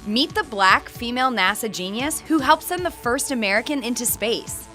Meet the black female NASA genius who helped send the first American into space.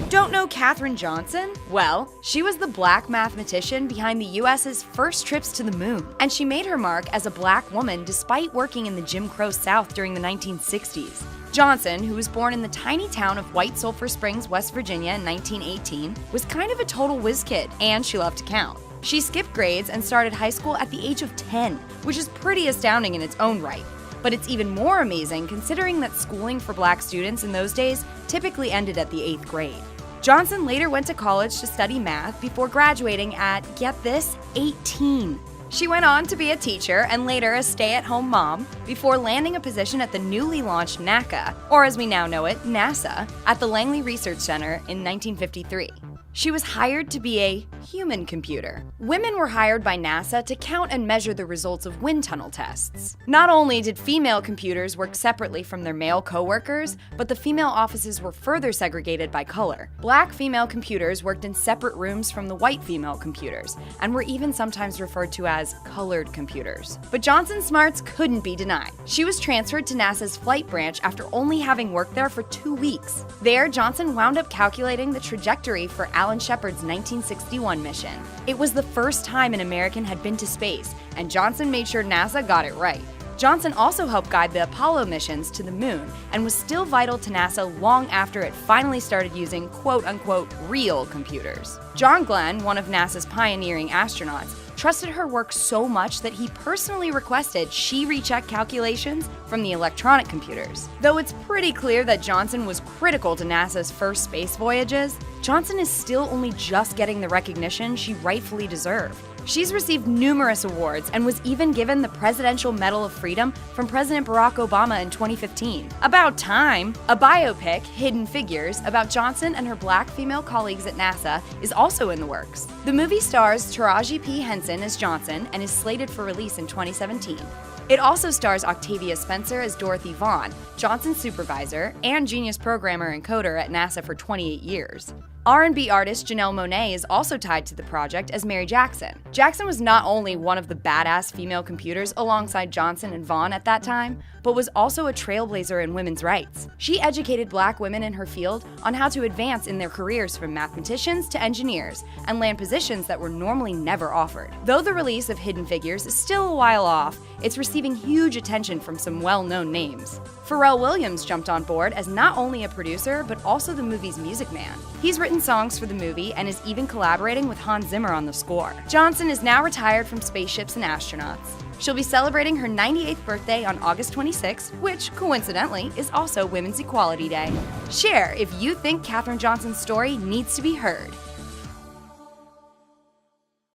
Don't know Katherine Johnson? Well, she was the black mathematician behind the US's first trips to the moon, and she made her mark as a black woman despite working in the Jim Crow South during the 1960s. Johnson, who was born in the tiny town of White Sulphur Springs, West Virginia in 1918, was kind of a total whiz kid, and she loved to count. She skipped grades and started high school at the age of 10, which is pretty astounding in its own right. But it's even more amazing considering that schooling for black students in those days typically ended at the 8th grade. Johnson later went to college to study math before graduating at, get this, 18. She went on to be a teacher and later a stay-at-home mom before landing a position at the newly launched NACA, or as we now know it, NASA, at the Langley Research Center in 1953. She was hired to be a human computer. Women were hired by NASA to count and measure the results of wind tunnel tests. Not only did female computers work separately from their male coworkers, but the female offices were further segregated by color. Black female computers worked in separate rooms from the white female computers, and were even sometimes referred to as colored computers. But Johnson's smarts couldn't be denied. She was transferred to NASA's flight branch after only having worked there for 2 weeks. There, Johnson wound up calculating the trajectory for Alan Shepard's 1961 mission. It was the first time an American had been to space, and Johnson made sure NASA got it right. Johnson also helped guide the Apollo missions to the moon and was still vital to NASA long after it finally started using quote-unquote real computers. John Glenn, one of NASA's pioneering astronauts, trusted her work so much that he personally requested she recheck calculations from the electronic computers. Though it's pretty clear that Johnson was critical to NASA's first space voyages, Johnson is still only just getting the recognition she rightfully deserved. She's received numerous awards and was even given the Presidential Medal of Freedom from President Barack Obama in 2015. About time! A biopic, Hidden Figures, about Johnson and her black female colleagues at NASA is also in the works. The movie stars Taraji P. Henson as Johnson and is slated for release in 2017. It also stars Octavia Spencer as Dorothy Vaughan, Johnson's supervisor and genius programmer and coder at NASA for 28 years. R&B artist Janelle Monáe is also tied to the project as Mary Jackson. Jackson was not only one of the badass female computers alongside Johnson and Vaughan at that time, but was also a trailblazer in women's rights. She educated black women in her field on how to advance in their careers from mathematicians to engineers and land positions that were normally never offered. Though the release of Hidden Figures is still a while off, it's receiving huge attention from some well-known names. Pharrell Williams jumped on board as not only a producer, but also the movie's music man. He's written songs for the movie and is even collaborating with Hans Zimmer on the score. Johnson is now retired from spaceships and astronauts. She'll be celebrating her 98th birthday on August 26th, which, coincidentally, is also Women's Equality Day. Share if you think Katherine Johnson's story needs to be heard.